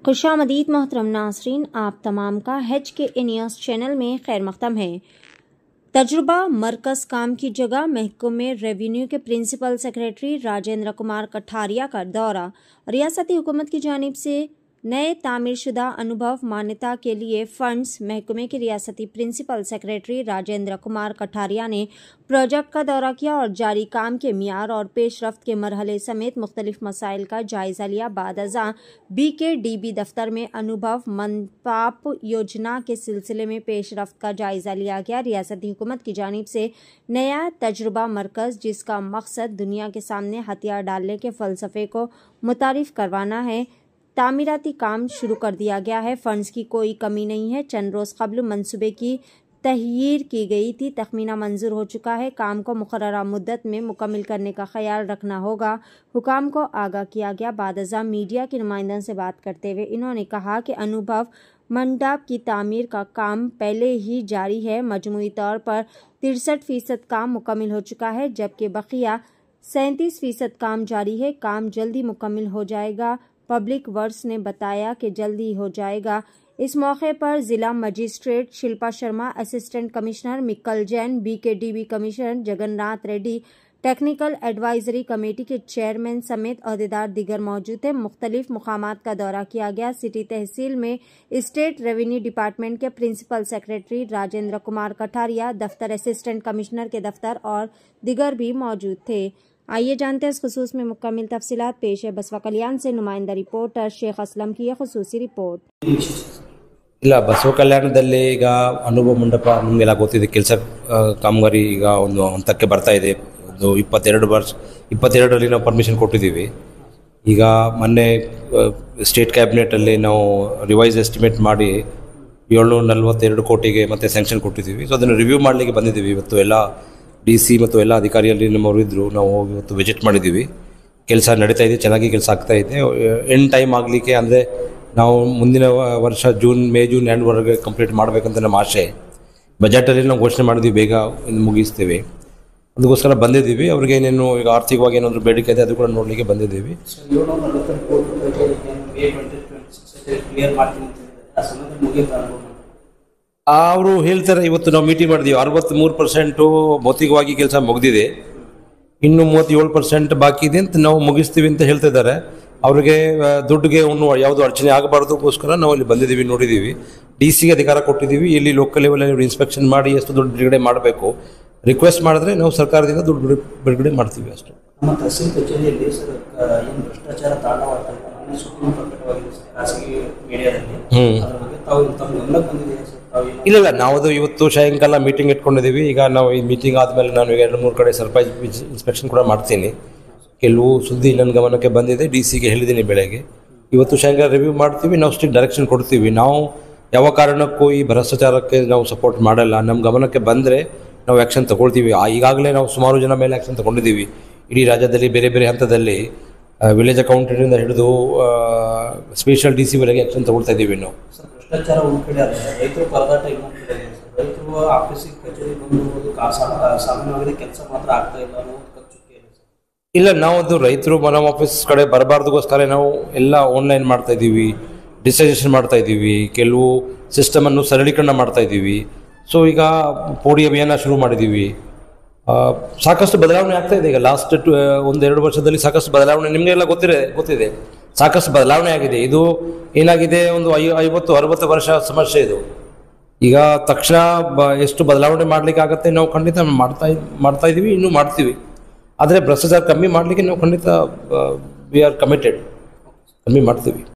खुशामदीद मोहतरम नासरीन, आप तमाम का HK न्यूज़ चैनल में खैर मक़दम है। तजुर्बा मरकज़ काम की जगह महकमे रेवेन्यू के प्रिंसिपल सेक्रेटरी राजेंद्र कुमार कठारिया का दौरा। रियासती हुकूमत की जानिब से नए तामीरशुदा अनुभव मान्यता के लिए फंड्स। महकमे के रियासती प्रिंसिपल सेक्रेटरी राजेंद्र कुमार कठारिया ने प्रोजेक्ट का दौरा किया और जारी काम के मियार और पेशरफ्त के मरहले समेत मुख्तलिफ मसाइल का जायजा लिया। बादअज़ां BKDB दफ्तर में अनुभव मनपाप योजना के सिलसिले में पेशरफ्त का जायजा लिया गया। रियासती हुकूमत की जानिब से नया तजुर्बा मरकज़, जिसका मकसद दुनिया के सामने हथियार डालने के फ़लसफ़े को मुतारिफ करवाना है, तामीराती काम शुरू कर दिया गया है। फंड्स की कोई कमी नहीं है। चंद रोज़ कबल मंसूबे की तहयीर की गई थी, तखमीना मंजूर हो चुका है। काम को मुकर्ररा मुद्दत में मुकम्मल करने का ख्याल रखना होगा, हुकाम को आगाह किया गया। बादअज़ां मीडिया के नुमाइंदों से बात करते हुए इन्होंने कहा कि अनुभव मंडप की तामीर का काम पहले ही जारी है। मजमूई तौर पर 63% काम मुकम्मल हो चुका है, जबकि बकिया 37% काम जारी है। काम जल्दी मुकम्मल हो जाएगा। पब्लिक वर्क्स ने बताया कि जल्दी हो जाएगा। इस मौके पर जिला magistrate Shilpa Sharma, assistant commissioner Mikkal Jain, BKDB commissioner Jagannath Reddy, technical advisory committee के चेयरमैन समेत अहदेदार दीगर मौजूद थे। मुख्तलिफ मुकामात का दौरा किया गया। सिटी तहसील में स्टेट रेवेन्यू डिपार्टमेंट के प्रिंसिपल सेक्रेटरी राजेंद्र कुमार कठारिया, दफ्तर असिस्टेंट कमिश्नर के दफ्तर और दीगर भी मौजूद थे। आइए जानते हैं इस खुसूस में मुकम्मल तफसीलात। पेश है बसवा कल्याण से नुमाइंदा रिपोर्टर शेख असलम की यह खुसूसी रिपोर्ट। ಇಲ್ಲ, ಬಸವ ಕಲ್ಯಾಣದಲ್ಲಿ ಈಗ ಅನುಭವ ಮಂಟಪ ನಮಗೆಲ್ಲ ಗೊತ್ತಿದೆ. ಕೆಲಸ ಕಾಮಗಾರಿ ಈಗ ಒಂದು ಹಂತಕ್ಕೆ ಬರ್ತಾ ಇದೆ. ಒಂದು 22ರಲ್ಲಿ ನಾವು ಪರ್ಮಿಷನ್ ಕೊಟ್ಟಿದ್ದೀವಿ. ಈಗ ಮೊನ್ನೆ ಸ್ಟೇಟ್ ಕ್ಯಾಬಿನೆಟಲ್ಲಿ ನಾವು ರಿವೈಸ್ ಎಸ್ಟಿಮೇಟ್ ಮಾಡಿ 742 ಕೋಟಿಗೆ ಮತ್ತೆ ಸ್ಯಾಂಕ್ಷನ್ ಕೊಟ್ಟಿದ್ದೀವಿ. ಸೊ ಅದನ್ನು ರಿವ್ಯೂ ಮಾಡಲಿಕ್ಕೆ ಬಂದಿದ್ದೀವಿ. ಇವತ್ತು ಎಲ್ಲ DC ಮತ್ತು ಎಲ್ಲ ಅಧಿಕಾರಿಯಲ್ಲಿ ನಮ್ಮವರು ಇದ್ದರು. ನಾವು ಇವತ್ತು ವಿಸಿಟ್ ಮಾಡಿದ್ದೀವಿ. ಕೆಲಸ ನಡೀತಾ ಇದೆ, ಚೆನ್ನಾಗಿ ಕೆಲಸ ಆಗ್ತಾ ಇದೆ. ಎಂಡ್ ಟೈಮ್ ಆಗಲಿಕ್ಕೆ ಅಂದರೆ ನಾವು ಮುಂದಿನ ವರ್ಷ ಮೇ ಜೂನ್ ಎಂಡ್ವರೆಗೆ ಕಂಪ್ಲೀಟ್ ಮಾಡಬೇಕಂತ ನಮ್ಮ ಆಶೆ. ಬಜೆಟಲ್ಲಿ ನಾವು ಘೋಷಣೆ ಮಾಡಿದ್ವಿ, ಬೇಗ ಮುಗಿಸ್ತೇವೆ. ಅದಕ್ಕೋಸ್ಕರ ಬಂದಿದ್ದೀವಿ. ಅವ್ರಿಗೆ ಏನೇನು ಈಗ ಆರ್ಥಿಕವಾಗಿ ಏನಾದರೂ ಬೇಡಿಕೆ ಇದೆ ಅದು ಕೂಡ ನೋಡಲಿಕ್ಕೆ ಬಂದಿದ್ದೀವಿ. ಅವರು ಹೇಳ್ತಾರೆ, ಇವತ್ತು ನಾವು ಮೀಟಿಂಗ್ ಮಾಡಿದ್ದೀವಿ, 63% ಭೌತಿಕವಾಗಿ ಕೆಲಸ ಮುಗಿದಿದೆ, ಇನ್ನು 37% ಬಾಕಿ ಇದೆ ಅಂತ ನಾವು ಮುಗಿಸ್ತೀವಿ ಅಂತ ಹೇಳ್ತಾ ಇದ್ದಾರೆ. ಅವ್ರಿಗೆ ದುಡ್ಡಿಗೆ ಯಾವುದು ಅಡಚಣೆ ಆಗಬಾರ್ದಕ್ಕೋಸ್ಕರ ನಾವು ಇಲ್ಲಿ ಬಂದಿದ್ದೀವಿ, ನೋಡಿದ್ದೀವಿ. DC ಅಧಿಕಾರ ಕೊಟ್ಟಿದ್ದೀವಿ. ಇಲ್ಲಿ ಲೋಕಲ್ ಲೆವೆಲಲ್ಲಿ ಇನ್ಸ್ಪೆಕ್ಷನ್ ಮಾಡಿ ಎಷ್ಟು ದುಡ್ಡು ಬಿಡುಗಡೆ ಮಾಡಬೇಕು ರಿಕ್ವೆಸ್ಟ್ ಮಾಡಿದ್ರೆ ನಾವು ಸರ್ಕಾರದಿಂದ ದುಡ್ಡು ಬಿಡುಗಡೆ ಮಾಡ್ತೀವಿ ಅಷ್ಟೇ. ನಮ್ಮ ತಹಸೀಲ್ ಕಚೇರಿಯಲ್ಲಿ ಸರ್ ಏನು ಭ್ರಷ್ಟಾಚಾರ ತಾಂಡವಾಡ್ತಾ ಇದೆ ಸುಪ್ರೀಂ ಪ್ರಕಟವಾಗಿದೆ ಖಾಸಗಿ ಮೀಡಿಯಾದಲ್ಲಿ, ಅದರ ಬಗ್ಗೆ ತಾವು ತಮ್ಮ ಗಮನಕ್ಕೆ ಬಂದಿದೆ ಸರ್? ಇಲ್ಲ, ನಾವು ಇವತ್ತು ಸಾಯಂಕಾಲ ಮೀಟಿಂಗ್ ಇಟ್ಕೊಂಡಿದ್ದೀವಿ. ಈಗ ನಾವು ಈ ಮೀಟಿಂಗ್ ಆದಮೇಲೆ ನಾನು ಈಗ 2-3 ಕಡೆ ಸರ್ಪ್ರೈಸ್ ಇನ್ಸ್ಪೆಕ್ಷನ್ ಕೂಡ ಮಾಡ್ತೀನಿ. ಕೆಲವು ಸುದ್ದಿ ನನ್ನ ಗಮನಕ್ಕೆ ಬಂದಿದೆ, DC-ಗೆ ಹೇಳಿದ್ದೀನಿ ಬೆಳಗ್ಗೆ. ಇವತ್ತು ಸಾಯಂಕಾಲ ರಿವ್ಯೂ ಮಾಡ್ತೀವಿ, ನಾವು ಸ್ಟ್ರಿಕ್ಟ್ ಡೈರೆಕ್ಷನ್ ಕೊಡ್ತೀವಿ. ನಾವು ಯಾವ ಕಾರಣಕ್ಕೂ ಈ ಭ್ರಷ್ಟಾಚಾರಕ್ಕೆ ನಾವು ಸಪೋರ್ಟ್ ಮಾಡಲ್ಲ. ನಮ್ಮ ಗಮನಕ್ಕೆ ಬಂದರೆ ನಾವು ಆ್ಯಕ್ಷನ್ ತೊಗೊಳ್ತೀವಿ. ಈಗಾಗಲೇ ನಾವು ಸುಮಾರು ಜನ ಮೇಲೆ ಆ್ಯಕ್ಷನ್ ತೊಗೊಂಡಿದ್ದೀವಿ. ಇಡೀ ರಾಜ್ಯದಲ್ಲಿ ಬೇರೆ ಬೇರೆ ಹಂತದಲ್ಲಿ ವಿಲೇಜ್ ಅಕೌಂಟೆಂಟಿಂದ ಹಿಡಿದು ಸ್ಪೆಷಲ್ DC-ವರೆಗೆ ಆ್ಯಕ್ಷನ್ ತೊಗೊಳ್ತಾ ಇದ್ದೀವಿ ನಾವು. ಭ್ರಷ್ಟಾಚಾರ ಒಂದು ಕಡೆ ಆದರೆ ರೈತರು ಪರದಾಟ ಇನ್ನೊಂದು ಕಡೆ ಇದೆ ಸರ್. ರೈತರು ಆಫೀಸಿಗೆ ಕಚೇರಿ ಬಂದು ಸಾಮಾನ್ಯವಾಗಿ ಕೆಲಸ ಮಾತ್ರ ಆಗ್ತಾ ಇಲ್ಲ ಅನ್ನೋ ಚುಕ್ಕೆ ಇದೆ ಸರ್. ಇಲ್ಲ, ನಾವು ಅದು ರೈತರು ನಮ್ಮ ಆಫೀಸ್ ಕಡೆ ಬರಬಾರ್ದಕ್ಕೋಸ್ಕರ ನಾವು ಎಲ್ಲ ಆನ್ಲೈನ್ ಮಾಡ್ತಾ ಇದ್ದೀವಿ, ಡಿಜಿಟೈಸೇಷನ್ ಮಾಡ್ತಾ ಇದ್ದೀವಿ, ಕೆಲವು ಸಿಸ್ಟಮನ್ನು ಸರಳೀಕರಣ ಮಾಡ್ತಾ ಇದ್ದೀವಿ. ಸೊ ಈಗ ಪೋಡಿ ಅಭಿಯಾನ ಶುರು ಮಾಡಿದ್ದೀವಿ. ಸಾಕಷ್ಟು ಬದಲಾವಣೆ ಆಗ್ತಾ ಇದೆ. ಈಗ ಲಾಸ್ಟ್ 1-2 ವರ್ಷದಲ್ಲಿ ಸಾಕಷ್ಟು ಬದಲಾವಣೆ ನಿಮಗೆಲ್ಲ ಗೊತ್ತಿದೆ. ಸಾಕಷ್ಟು ಬದಲಾವಣೆ ಆಗಿದೆ. ಇದು ಏನಾಗಿದೆ, ಒಂದು 50-60 ವರ್ಷ ಸಮಸ್ಯೆ ಇದು. ಈಗ ತಕ್ಷಣ ಎಷ್ಟು ಬದಲಾವಣೆ ಮಾಡಲಿಕ್ಕೆ ಆಗುತ್ತೆ ನಾವು ಖಂಡಿತ ಮಾಡ್ತಾ ಇದ್ದೀವಿ, ಇನ್ನೂ ಮಾಡ್ತೀವಿ. ಆದರೆ ಭ್ರಷ್ಟಾಚಾರ ಕಮ್ಮಿ ಮಾಡಲಿಕ್ಕೆ ನಾವು ಖಂಡಿತ ವಿ ಆರ್ ಕಮಿಟೆಡ್, ಕಮ್ಮಿ ಮಾಡ್ತೀವಿ.